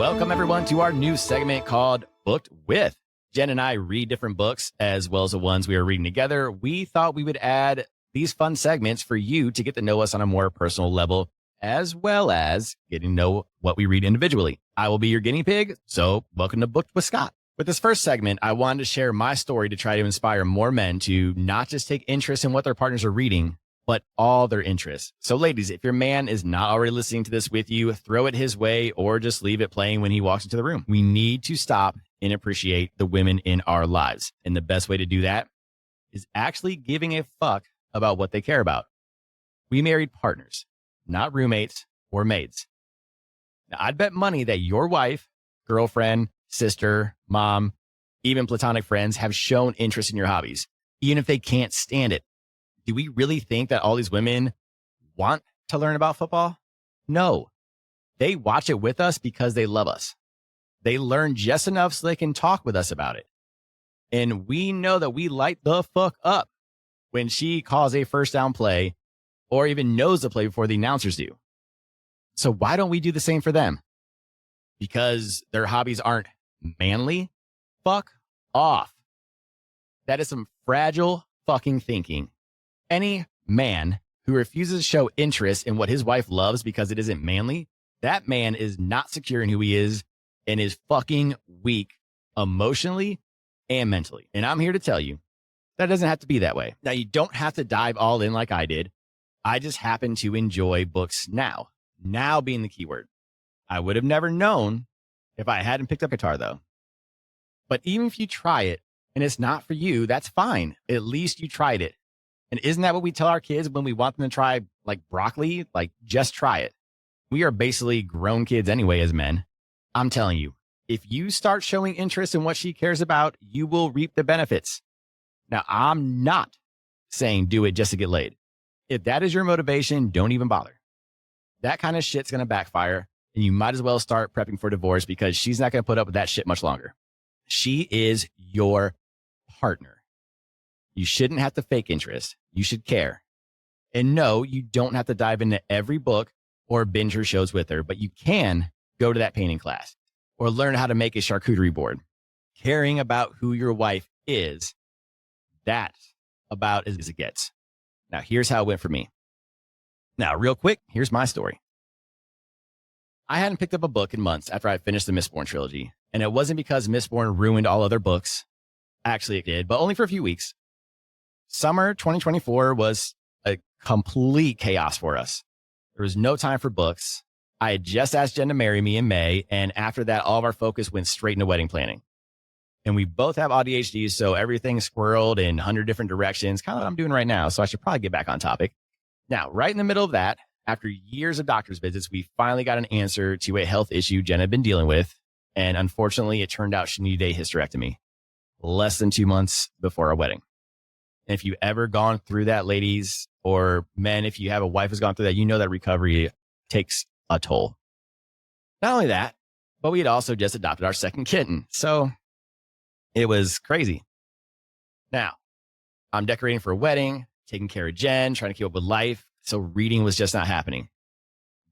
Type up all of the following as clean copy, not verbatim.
Welcome, everyone, to our new segment called Booked With. Jen and I read different books as well as the ones we are reading together. We thought we would add these fun segments for you to get to know us on a more personal level, as well as getting to know what we read individually. I will be your guinea pig, so welcome to Booked with Scott. With this first segment, I wanted to share my story to try to inspire more men to not just take interest in what their partners are reading, but all their interests. So ladies, if your man is not already listening to this with you, throw it his way or just leave it playing when he walks into the room. We need to stop and appreciate the women in our lives. And the best way to do that is actually giving a fuck about what they care about. We married partners, not roommates or maids. Now, I'd bet money that your wife, girlfriend, sister, mom, even platonic friends have shown interest in your hobbies, even if they can't stand it. Do we really think that all these women want to learn about football? No. They watch it with us because they love us. They learn just enough so they can talk with us about it. And we know that we light the fuck up when she calls a first down play or even knows the play before the announcers do. So why don't we do the same for them? Because their hobbies aren't manly? Fuck off. That is some fragile fucking thinking. Any man who refuses to show interest in what his wife loves because it isn't manly, that man is not secure in who he is and is fucking weak emotionally and mentally. And I'm here to tell you that doesn't have to be that way. Now, you don't have to dive all in like I did. I just happen to enjoy books now. Now being the key word. I would have never known if I hadn't picked up guitar, though. But even if you try it and it's not for you, that's fine. At least you tried it. And isn't that what we tell our kids when we want them to try like broccoli? Like, just try it. We are basically grown kids anyway as men. I'm telling you, if you start showing interest in what she cares about, you will reap the benefits. Now, I'm not saying do it just to get laid. If that is your motivation, don't even bother. That kind of shit's going to backfire, and you might as well start prepping for divorce because she's not going to put up with that shit much longer. She is your partner. You shouldn't have to fake interest. You should care. And no, you don't have to dive into every book or binge her shows with her, but you can go to that painting class or learn how to make a charcuterie board. Caring about who your wife is, that's about as it gets. Now, here's how it went for me. Now, real quick, here's my story. I hadn't picked up a book in months after I finished the Mistborn trilogy, and it wasn't because Mistborn ruined all other books. Actually, it did, but only for a few weeks. Summer 2024 was a complete chaos for us. There was no time for books. I had just asked Jen to marry me in May, and after that, all of our focus went straight into wedding planning. And we both have ADHD, so everything squirreled in 100 different directions, kind of what I'm doing right now, so I should probably get back on topic. Now, right in the middle of that, after years of doctor's visits, we finally got an answer to a health issue Jen had been dealing with, and unfortunately, it turned out she needed a hysterectomy less than 2 months before our wedding. And if you've ever gone through that, ladies, or men, if you have a wife who's gone through that, you know that recovery takes a toll. Not only that, but we had also just adopted our second kitten. So it was crazy. Now, I'm decorating for a wedding, taking care of Jen, trying to keep up with life. So reading was just not happening.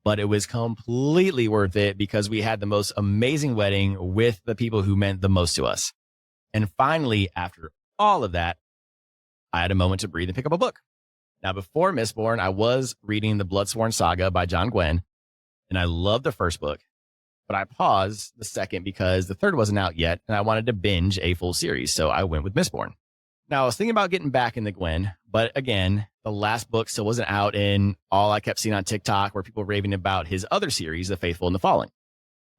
But it was completely worth it because we had the most amazing wedding with the people who meant the most to us. And finally, after all of that, I had a moment to breathe and pick up a book. Now, before Mistborn, I was reading the Bloodsworn Saga by John Gwynne, and I loved the first book, but I paused the second because the third wasn't out yet, and I wanted to binge a full series, so I went with Mistborn. Now, I was thinking about getting back into Gwynne, but again, the last book still wasn't out, and all I kept seeing on TikTok were people raving about his other series, The Faithful and the Fallen.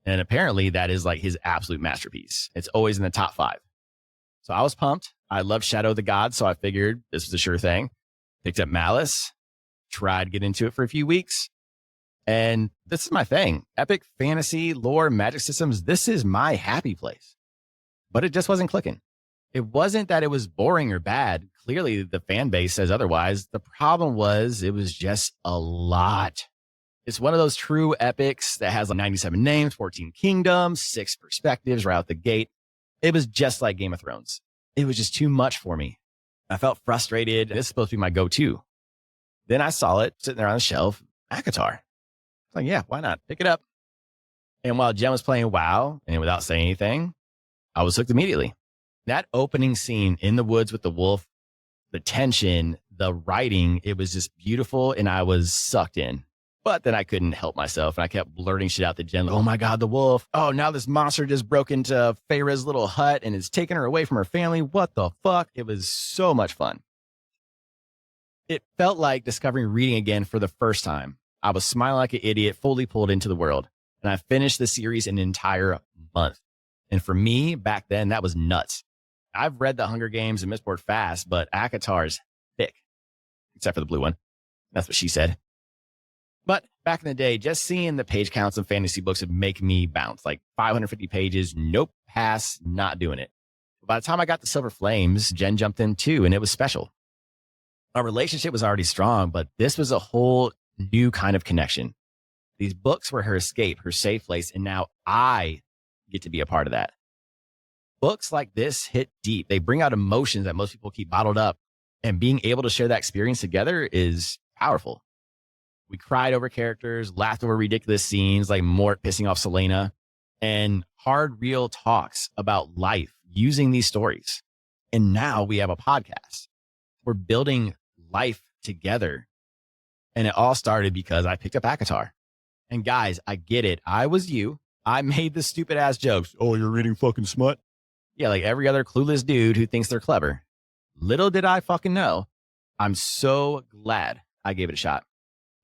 And apparently, that is like his absolute masterpiece. It's always in the top 5. So I was pumped. I love Shadow of the Gods, so I figured this was a sure thing. Picked up Malice, tried to get into it for a few weeks. And this is my thing. Epic fantasy, lore, magic systems. This is my happy place. But it just wasn't clicking. It wasn't that it was boring or bad. Clearly, the fan base says otherwise. The problem was it was just a lot. It's one of those true epics that has like 97 names, 14 kingdoms, 6 perspectives right out the gate. It was just like Game of Thrones. It was just too much for me. I felt frustrated. This is supposed to be my go-to. Then I saw it sitting there on the shelf, ACOTAR. Like, yeah, why not? Pick it up. And while Jen was playing WoW and without saying anything, I was hooked immediately. That opening scene in the woods with the wolf, the tension, the writing, it was just beautiful. And I was sucked in. But then I couldn't help myself. And I kept blurting shit out to Jen. Like, oh my God, the wolf. Oh, now this monster just broke into Feyre's little hut and is taking her away from her family. What the fuck? It was so much fun. It felt like discovering reading again for the first time. I was smiling like an idiot, fully pulled into the world. And I finished the series in an entire month. And for me, back then, that was nuts. I've read The Hunger Games and Mistborn fast, but ACOTAR is thick. Except for the blue one. That's what she said. But back in the day, just seeing the page counts of fantasy books would make me bounce. Like 550 pages, nope, pass, not doing it. By the time I got to Silver Flames, Jen jumped in too, and it was special. Our relationship was already strong, but this was a whole new kind of connection. These books were her escape, her safe place, and now I get to be a part of that. Books like this hit deep. They bring out emotions that most people keep bottled up, and being able to share that experience together is powerful. We cried over characters, laughed over ridiculous scenes like Mort pissing off Selena, and hard, real talks about life using these stories. And now we have a podcast. We're building life together. And it all started because I picked up ACOTAR. And guys, I get it. I was you. I made the stupid ass jokes. Oh, you're reading fucking smut? Yeah, like every other clueless dude who thinks they're clever. Little did I fucking know. I'm so glad I gave it a shot.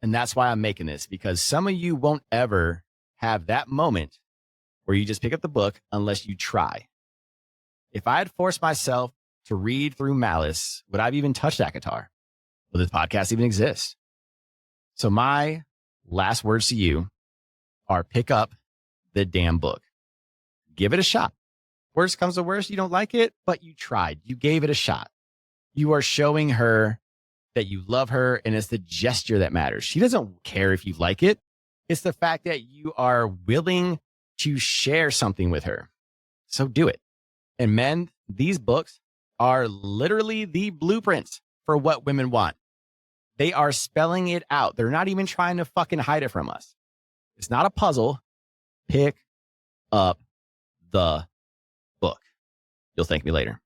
And that's why I'm making this, because some of you won't ever have that moment where you just pick up the book unless you try. If I had forced myself to read through Malice, would I have even touched ACOTAR? Will this podcast even exist? So my last words to you are pick up the damn book. Give it a shot. Worst comes to worst, you don't like it, but you tried. You gave it a shot. You are showing her that you love her, and it's the gesture that matters. She doesn't care if you like it. It's the fact that you are willing to share something with her. So do it. And men, these books are literally the blueprints for what women want. They are spelling it out. They're not even trying to fucking hide it from us. It's not a puzzle. Pick up the book. You'll thank me later.